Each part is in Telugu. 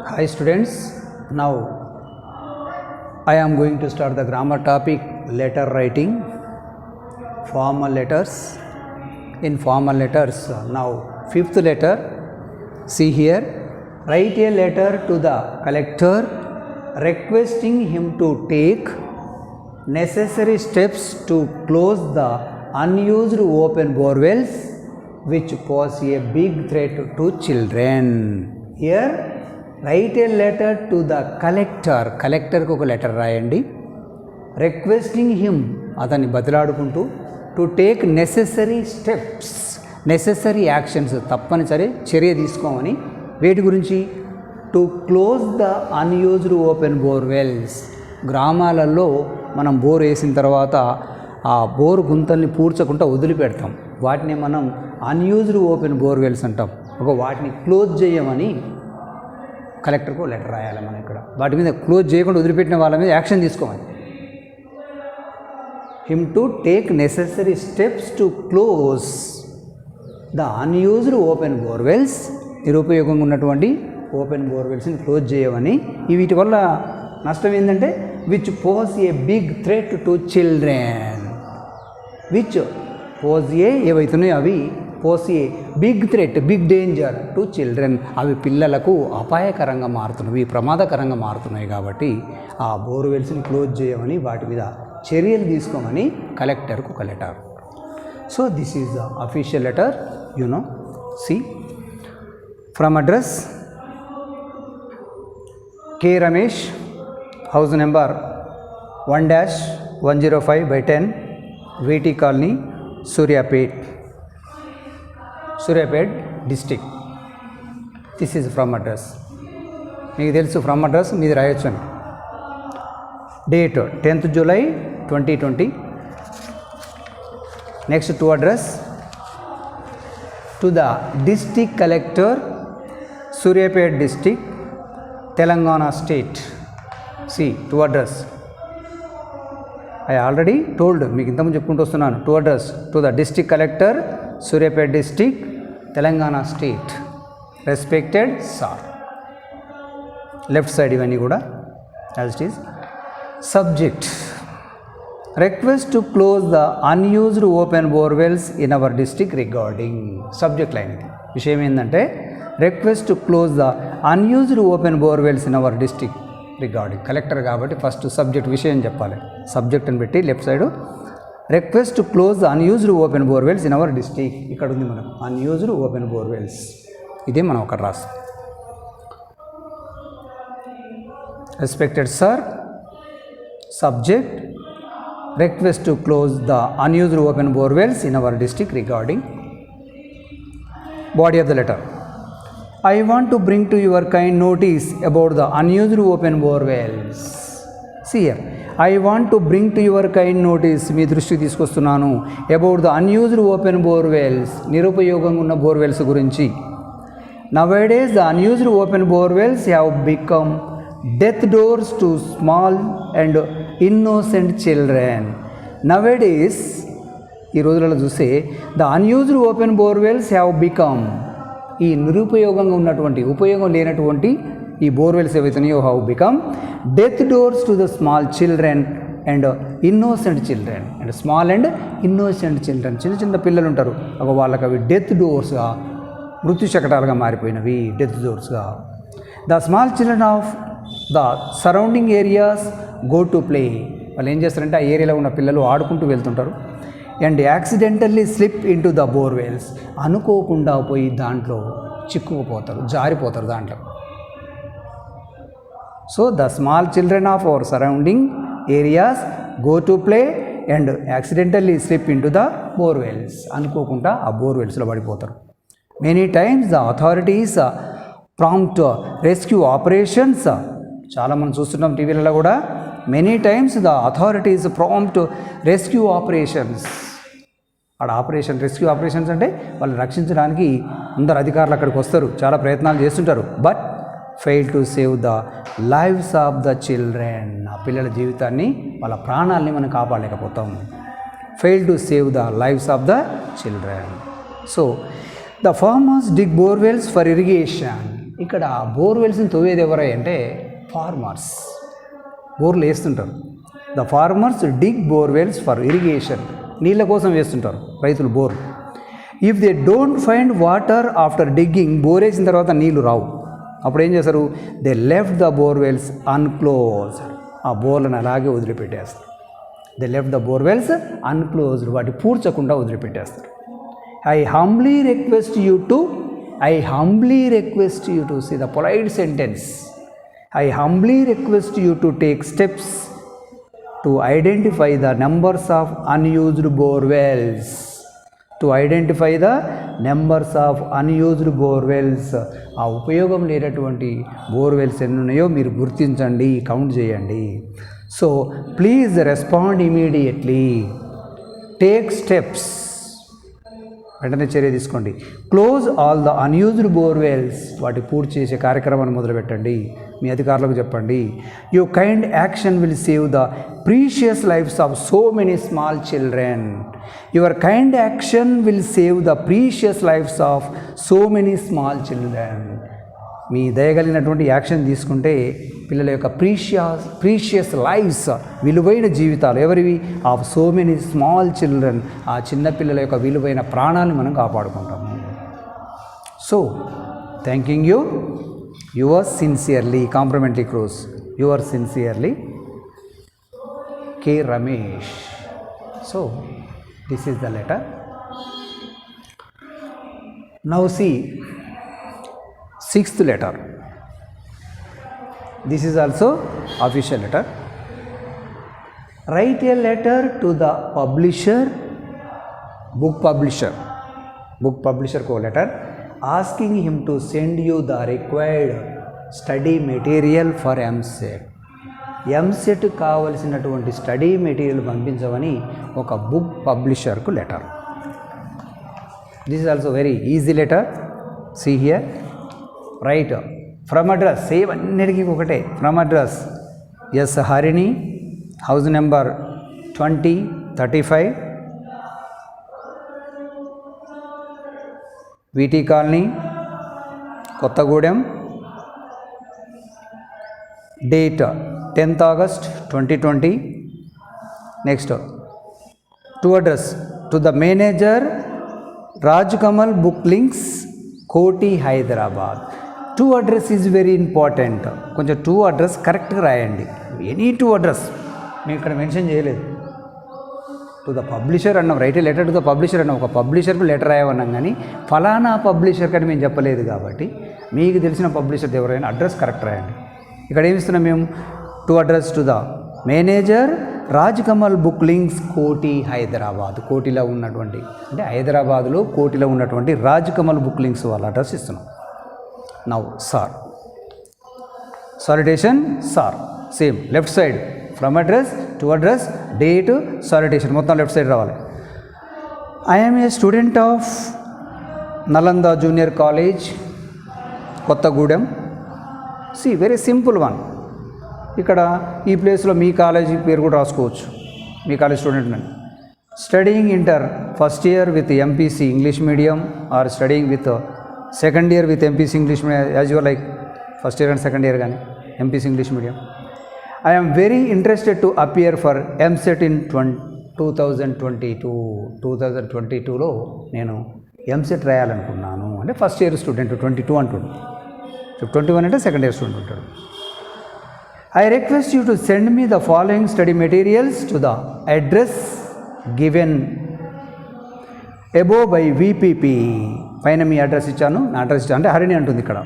Hi students, now I am going to start the grammar topic letter writing, formal letters. In formal letters, now fifth letter, see here, write a letter to the collector requesting him to take necessary steps to close the unused open borewells which pose a big threat to children. Here write a letter to the collector. కలెక్టర్కి ఒక లెటర్ రాయండి. రిక్వెస్టింగ్ హిమ్, అతన్ని బతిలాడుకుంటూ, to take necessary steps, necessary actions, తప్పనిసరి చర్య తీసుకోమని. వేటి గురించి? To close the unused open borewells. గ్రామాలలో మనం బోర్ వేసిన తర్వాత ఆ బోర్ గుంతల్ని పూడ్చకుండా వదిలిపెడతాం, వాటిని మనం అన్యూజ్డ్ ఓపెన్ బోర్వెల్స్ అంటాం. వాటిని క్లోజ్ చేయమని కలెక్టర్కు లెటర్ రాయాలి. మనం ఇక్కడ వాటి మీద క్లోజ్ చేయకుండా వదిలిపెట్టిన వాళ్ళ మీద యాక్షన్ తీసుకోవాలి. Him to take necessary steps to close the unused open borewells, నిరుపయోగంగా ఉన్నటువంటి ఓపెన్ బోర్వెల్స్ని క్లోజ్ చేయమని. వీటి వల్ల నష్టం ఏంటంటే which pose a big threat to children. Which pose ఏవైతున్నాయో అవి pose a big threat, big danger to children. అవి పిల్లలకు అపాయకరంగా మారుతున్నవి, ప్రమాదకరంగా మారుతున్నాయి. కాబట్టి ఆ బోర్వెల్స్ని క్లోజ్ చేయమని, వాటి మీద చర్యలు తీసుకోమని కలెక్టర్కు ఒక letter. So this is the official letter. You know, see from address K Ramesh, house number 1-105/10, VT colony, Suryapet district. This is from address. మీకు తెలుసు ఫ్రమ్ అడ్రస్ మీది రాయొచ్చు అని. Date 10th July 2020. Next to address to the district collector, Suryapet district, Telangana state. See to address I already told, మీకు ఇంతకుముందు చెప్పుకుంటూ వస్తున్నాను. To address to the district collector, Suryapet district, Telangana state. Respected sir. Left side ఇవన్నీ కూడా as it is. Subject request to close the unused open borewells in our district regarding. Subject line ఇది. విషయం ఏంటంటే request to close the unused open borewells in our district regarding. Collector కాబట్టి ఫస్ట్ సబ్జెక్ట్ విషయం చెప్పాలి. సబ్జెక్ట్ అని పెట్టి left side request to close the unused open borewells in our district. ఇక్కడ ఉంది మనం అన్యూజ్డ్ ఓపెన్ బోర్వెల్స్. ఇదే మనం ఒకటి రాస్తాం. Respected sir, subject request to close the unused open borewells in our district regarding. Body of the letter. I want to bring to your kind notice about the unused open borewells. See here, I want to bring to your kind notice, మీ దృష్టికి తీసుకొస్తున్నాను, about the unused open borewells, నిరుపయోగంగా ఉన్న బోర్వెల్స్ గురించి. Nowadays the unused open borewells have become death doors to small and innocent children. Nowadays ఈ రోజులలో చూస్తే the unused open borewells have become, ఈ నిరుపయోగంగా ఉన్నటువంటి, ఉపయోగం లేనటువంటి ఈ బోర్వెల్స్ ఏవైతున్నాయో have become death doors to the small children and innocent children. And small and innocent children, చిన్న చిన్న పిల్లలు ఉంటారు, వాళ్ళకి అవి డెత్ డోర్స్గా, మృత్యు శకటాలుగా మారిపోయినవి, డెత్ డోర్స్గా. The small children of the surrounding areas go to play. వాళ్ళు ఏం చేస్తారంటే ఆ ఏరియాలో ఉన్న పిల్లలు ఆడుకుంటూ వెళ్తుంటారు. And accidentally slip in to the borewells, అనుకోకుండా పోయి దాంట్లో చిక్కుకుపోతారు, జారిపోతారు దాంట్లో. So the small children of our surrounding areas go to play and accidentally slip in to the borewells, అనుకోకుండా ఆ బోర్వెల్స్లో పడిపోతారు. Many times the authorities prompt rescue operations. చాలామంది చూస్తున్నాం టీవీలలో కూడా. Many times the authorities prompt rescue operations. అక్కడ రెస్క్యూ ఆపరేషన్స్ అంటే వాళ్ళని రక్షించడానికి అందరు అధికారులు అక్కడికి వస్తారు, చాలా ప్రయత్నాలు చేస్తుంటారు. But fail to save the lives of the children. ఆ పిల్లల జీవితాన్ని, వాళ్ళ ప్రాణాలని మనం కాపాడలేకపోతాం. Fail to save the lives of the children. So the farmers dig borewells for irrigation. ఇక్కడ బోర్వెల్స్ని తవ్వేది ఎవరై అంటే ఫార్మర్స్. బోర్లు వేస్తుంటారు. The farmers dig borewells for irrigation, నీళ్ళ కోసం వేస్తుంటారు రైతులు bore. If they don't find water after digging, bore వేసిన తర్వాత నీళ్లు రావు, అప్పుడు ఏం చేస్తారు? They left the borewells unclosed, ఆ బోర్లను అలాగే వదిలిపెట్టేస్తారు. They left the borewells unclosed, వాటి పూడ్చకుండా వదిలిపెట్టేస్తారు. I humbly request you to see the polite sentence. I humbly request you to take steps to identify the numbers of unused borewells. ఆ ఉపయోగం లేనటువంటి బోర్వెల్స్ ఎన్ని ఉన్నాయో మీరు గుర్తించండి, కౌంట్ చేయండి. So please respond immediately. Take steps, వెంటనే చర్య తీసుకోండి. Close all the unused borewells, వాటి పూర్తి చేసే కార్యక్రమాన్ని మొదలుపెట్టండి, మీ అధికారులకు చెప్పండి. Your kind action will save the precious lifes of so many small children. Your kind action will save the precious lifes of so many small children. మీ దయగలిగినటువంటి యాక్షన్ తీసుకుంటే పిల్లల యొక్క ప్రీషియస్ లైఫ్స్, విలువైన జీవితాలు ఎవరివి? Of so many small children, ఆ చిన్న పిల్లల యొక్క విలువైన ప్రాణాలను మనం కాపాడుకుంటాము. So thanking you, yours sincerely, complimentary close, yours sincerely K Ramesh. So this is the letter. Now see sixth letter. This is also official letter. Write a letter to the publisher, book publisher ko letter, asking him to send you the required study material for MSET. MSET కావలసినటువంటి స్టడీ మెటీరియల్ పంపించమని ఒక బుక్ పబ్లిషర్కు letter. This is also very easy letter. See here, write from address, same అన్నిటికీ ఒకటే. From address S Harini, house number 2035, VT colony, Kothagudem. Date 10th August 2020. Next to address to the manager, Rajkamal book links, Koti, Hyderabad. To address is very important. కొంచెం టు అడ్రస్ కరెక్ట్గా రాయండి. ఎనీ టు అడ్రస్ మేము ఇక్కడ మెన్షన్ చేయలేదు. టు ద పబ్లిషర్ అన్నాం, right a letter to the publisher అన్నాం. ఒక పబ్లిషర్కు లెటర్ రాయమన్నాం, కానీ ఫలానా పబ్లిషర్ కానీ మేము చెప్పలేదు. కాబట్టి మీకు తెలిసిన పబ్లిషర్ ఎవరైనా అడ్రస్ కరెక్ట్ రాయండి. ఇక్కడ ఏమిస్తున్నాం మేము? To address to the manager, Rajkamal book links, Koti, Hyderabad. కోటిలో ఉన్నటువంటి, అంటే హైదరాబాద్లో కోటిలో ఉన్నటువంటి రాజ్కమల్ బుక్ లింక్స్ వాళ్ళ అడ్రస్ ఇస్తున్నాం. Now sir, salutation sir, same left side from address to address, date, salutation మొత్తం లెఫ్ట్ సైడ్ రావాలి. I'm a student of Nalanda junior college, Kothagudem. See very simple one. ఇక్కడ ఈ ప్లేస్లో మీ కాలేజీ పేరు కూడా రాసుకోవచ్చు. మీ కాలేజ్ స్టూడెంట్ నేను studying inter first year with MPC English medium, are studying with second year with MPC English medium, as your like first year and second year కానీ MPC English medium. I am very interested to appear for EAMCET in 2022. 2022లో నేను ఎంసెట్ రాయాలనుకున్నాను. అంటే ఫస్ట్ ఇయర్ స్టూడెంట్ 22 అంటుండు, 21 అంటే సెకండ్ ఇయర్ స్టూడెంట్ ఉంటాడు. I request you to send me the following study materials to the address given above by VPP. పైన మీ అడ్రస్ ఇచ్చాను, నా అడ్రస్ ఇచ్చాను, అంటే హరిణి అంటుంది ఇక్కడ.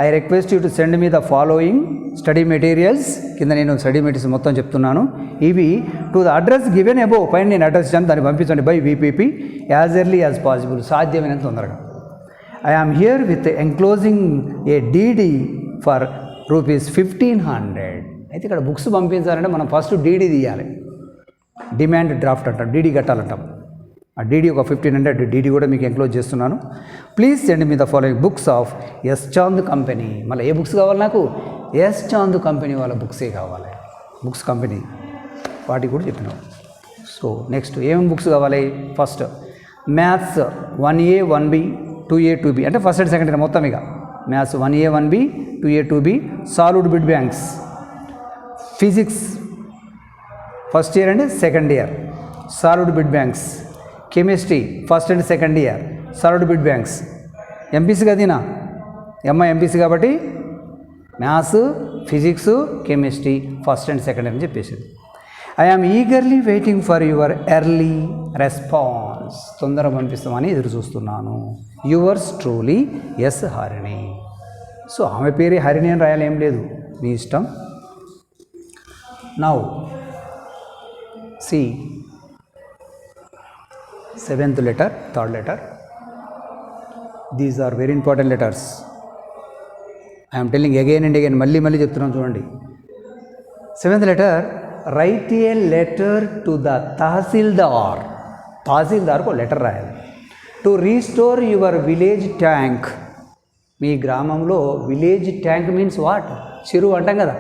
I request you to send me the following study materials. కింద నేను స్టడీ మెటీరియల్స్ మొత్తం చెప్తున్నాను. ఇవి to the address given above, పైన నేను అడ్రస్ ఇచ్చాను, దాన్ని పంపించండి by VPP as early as possible, సాధ్యమైనంత తొందరగా. I am here with enclosing a DD for ₹1500. అయితే ఇక్కడ బుక్స్ పంపించాలంటే మనం ఫస్ట్ డీడీ తీయాలి. డిమాండ్ డ్రాఫ్ట్ అంటాం, డీడీ కట్టాలంటాం. ఆ డీడీ ఒక 1500 డీడీ కూడా మీకు ఎంక్లోజ్ చేస్తున్నాను. Please send me the following books of S Chand company. మళ్ళీ ఏ బుక్స్ కావాలి నాకు? ఎస్ చాంద్ కంపెనీ వాళ్ళ బుక్సే కావాలి. బుక్స్ కంపెనీ వాటికి కూడా చెప్పినాం. సో నెక్స్ట్ ఏమేమి బుక్స్ కావాలి? First maths 1A 1B 2A 2B, అంటే ఫస్ట్ అండ్ సెకండ్ ఇయర్ మొత్తం ఇక maths 1A 1B 2A 2B, solid bit banks, physics first year and second year solid bit banks, chemistry first and second year solid bit banks. MPC కదీనా, ఎంపీసీ కాబట్టి maths, physics, chemistry first and second year అని చెప్పేసింది. I am eagerly waiting for your early response. తొందరగా పంపిస్తామని ఎదురు చూస్తున్నాను. Yours truly S Harini. So ఆమె పేరే హరిణి అని రాయాలి, ఏం లేదు, మీ ఇష్టం. Now C seventh letter, third letter. These are very important letters. I'm telling again and again, మళ్ళీ చెప్తున్నాను చూడండి. Seventh letter, write a letter to the Tahsildar. తహసీల్దార్కు లెటర్ రాయాలి. To restore your village tank. మీ గ్రామంలో విలేజ్ ట్యాంక్ మీన్స్ వాట్, చెరువు అంటాం కదా.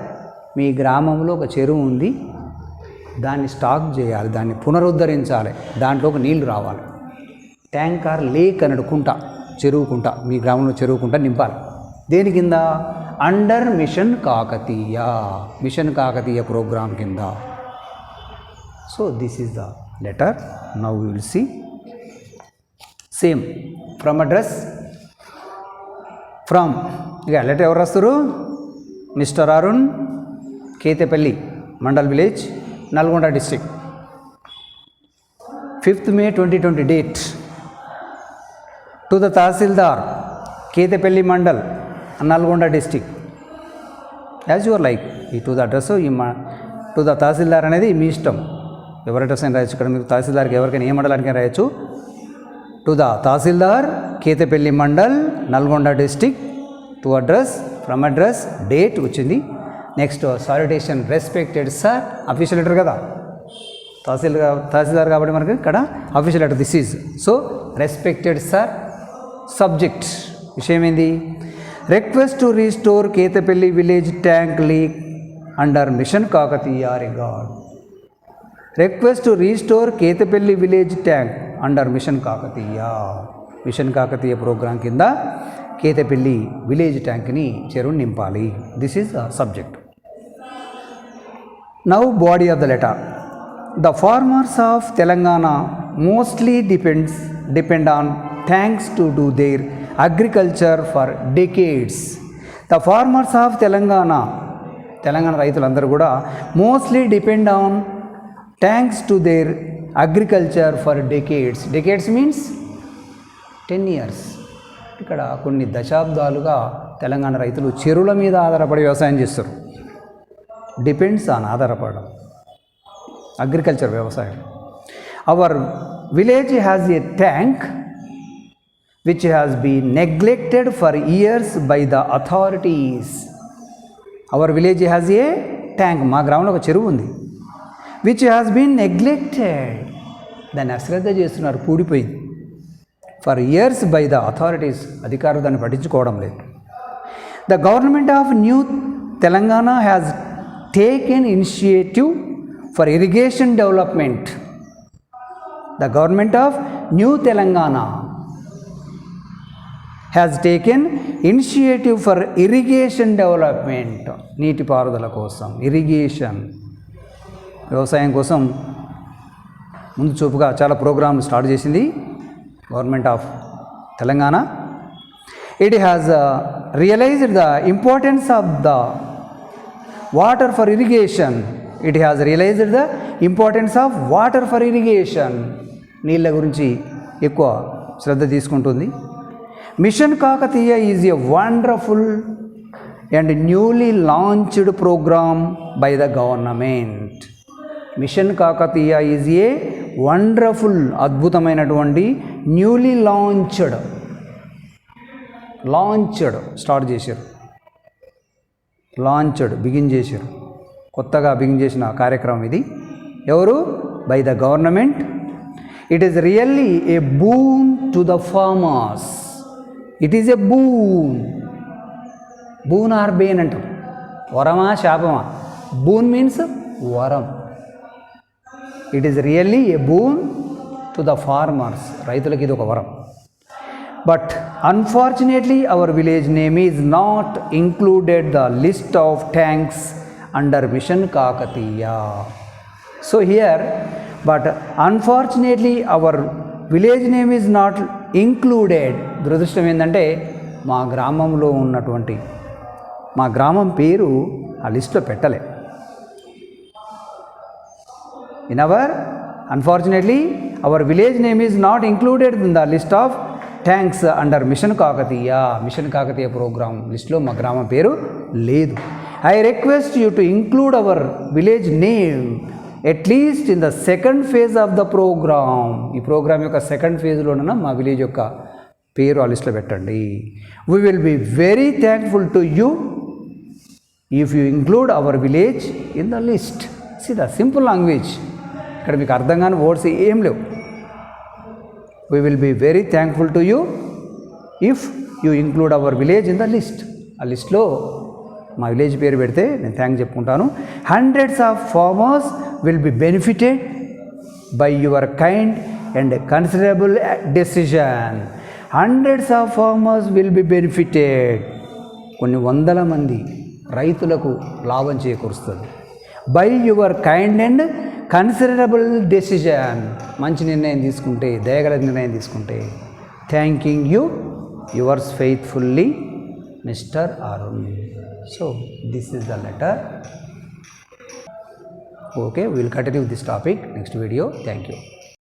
మీ గ్రామంలో ఒక చెరువు ఉంది, దాన్ని స్టాక్ చేయాలి, దాన్ని పునరుద్ధరించాలి, దాంట్లోకి నీళ్లు రావాలి. ట్యాంక్ ఆర్ లేక్ అన్నాడు, కుంట, చెరువు కుంట. మీ గ్రామంలో చెరువు కుంట నింపాలి. దేని కింద? Under mission Kakatiya, mission Kakatiya program కింద. So this is the letter. Now you will see same from address. From ఇక లెటర్ ఎవరు రాస్తారు? Mister Arun, Kethepalli mandal village, Nalgonda district. 5th May 2020 date. To the Tahsildar, Kethepalli mandal, Nalgonda district. As your like. ఈ టు ద అడ్రస్, ఈ టు ద తహసీల్దార్ అనేది మీ ఇష్టం, ఎవరి అడ్రస్ అయినా రాయొచ్చు. ఇక్కడ మీరు తహసీల్దార్కి ఎవరికైనా ఏ మండలానికి రాయొచ్చు. To the Tahsildar, Kethepalli mandal, Nalgonda district. To address, from address, date వచ్చింది. Next salutation, respected sir. Official letter కదా, తహసీల్దార్ కాబట్టి మనకి ఇక్కడ official letter this is. So respected sir. Subject విషయం ఏంది? Request to restore Kethepalli village tank leak under mission Kakatiya regard. Request to restore Kethepalli village tank under mission Kakatiya. Mission Kakatiya program కింద కేతేపల్లి విలేజ్ ట్యాంక్ని, చెరువుని నింపాలి. This is the subject. Now body of the letter. The farmers of Telangana mostly depend on tanks to do their agriculture for decades. The farmers of Telangana రైతులందరూ కూడా mostly depend on tanks to their agriculture for decades. Decades means 10 years. ఇక్కడ కొన్ని దశాబ్దాలుగా తెలంగాణ రైతులు చెరువుల మీద ఆధారపడి వ్యవసాయం చేస్తారు. డిపెండ్స్ ఆన్, ఆధారపడడం, అగ్రికల్చర్, వ్యవసాయం. Hour village has a tank which has been neglected for years by the authorities. Our village has a tank. మా గ్రామంలో ఒక చెరువు ఉంది. which has been neglected. దాన్ని అశ్రద్ధ చేస్తున్నారు, పూడిపోయింది. for years by the authorities. అధికారులు దాన్ని పట్టించుకోవడం లేదు. the government of New Telangana has taken initiative for irrigation development. the government of New Telangana has taken initiative for irrigation development. నీటిపారుదల కోసం, ఇరిగేషన్, వ్యవసాయం కోసం ముందు చూపుగా చాలా ప్రోగ్రాంలు స్టార్ట్ చేసింది government of Telangana. It has realised the importance of the water for irrigation. It has realised the importance of water for irrigation. నీళ్ళ గురించి ఎక్కువ శ్రద్ధ తీసుకుంటుంది. Mission Kakatiya is a wonderful and newly launched programme by the government. Mission Kakatiya is a wonderful, అద్భుతమైనటువంటి, న్యూలీ లాంచ్డ్ స్టార్ట్ చేశారు, బిగిన్ చేశారు, కొత్తగా బిగిన్ చేసిన కార్యక్రమం ఇది. ఎవరు? By the government. It is really a boon to the farmers. It is a boon. Boon or bane అంటాం. వరమా శాపమా? బూన్ మీన్స్ వరం. It is really a boon to the farmers. రైతులకి ఇది ఒక వరం. But Unfortunately, our village name is not included the list of tanks under Mission Kakatiya. So here, but unfortunately our village name is not included. దురదృష్టం ఏంటంటే మా గ్రామంలో ఉన్నటువంటి మా గ్రామం పేరు ఆ లిస్ట్లో పెట్టలే. Unfortunately, our village name is not included in the list of tanks under Mission Kakatiya. Mission Kakatiya program లిస్ట్లో మా గ్రామం పేరు లేదు. I request you to include our village name at least in the second phase of the program. ఈ ప్రోగ్రామ్ యొక్క సెకండ్ ఫేజ్లోనైనా మా విలేజ్ యొక్క పేరు ఆ లిస్ట్లో పెట్టండి. We will be very thankful to you if you include our village in the list. See the simple language. ఇక్కడ మీకు అర్థం కాని వర్డ్స్ ఏం లేవు. We will be very thankful to you if you include our village in the list. ఆ లిస్ట్లో మా విలేజ్ పేరు పెడితే నేను థ్యాంక్ చెప్పుకుంటాను. Hundreds of farmers will be benefited by your kind and considerable decision. Hundreds of farmers will be benefited. కొన్ని వందల మంది రైతులకు లాభం చేకూరుస్తుంది. By your kind and considerable decision, మంచి నిర్ణయం తీసుకుంటే, దయగల నిర్ణయం తీసుకుంటే. Thanking you, yours faithfully mister Arun. So this is the letter. Okay, will continue this topic next video. Thank you.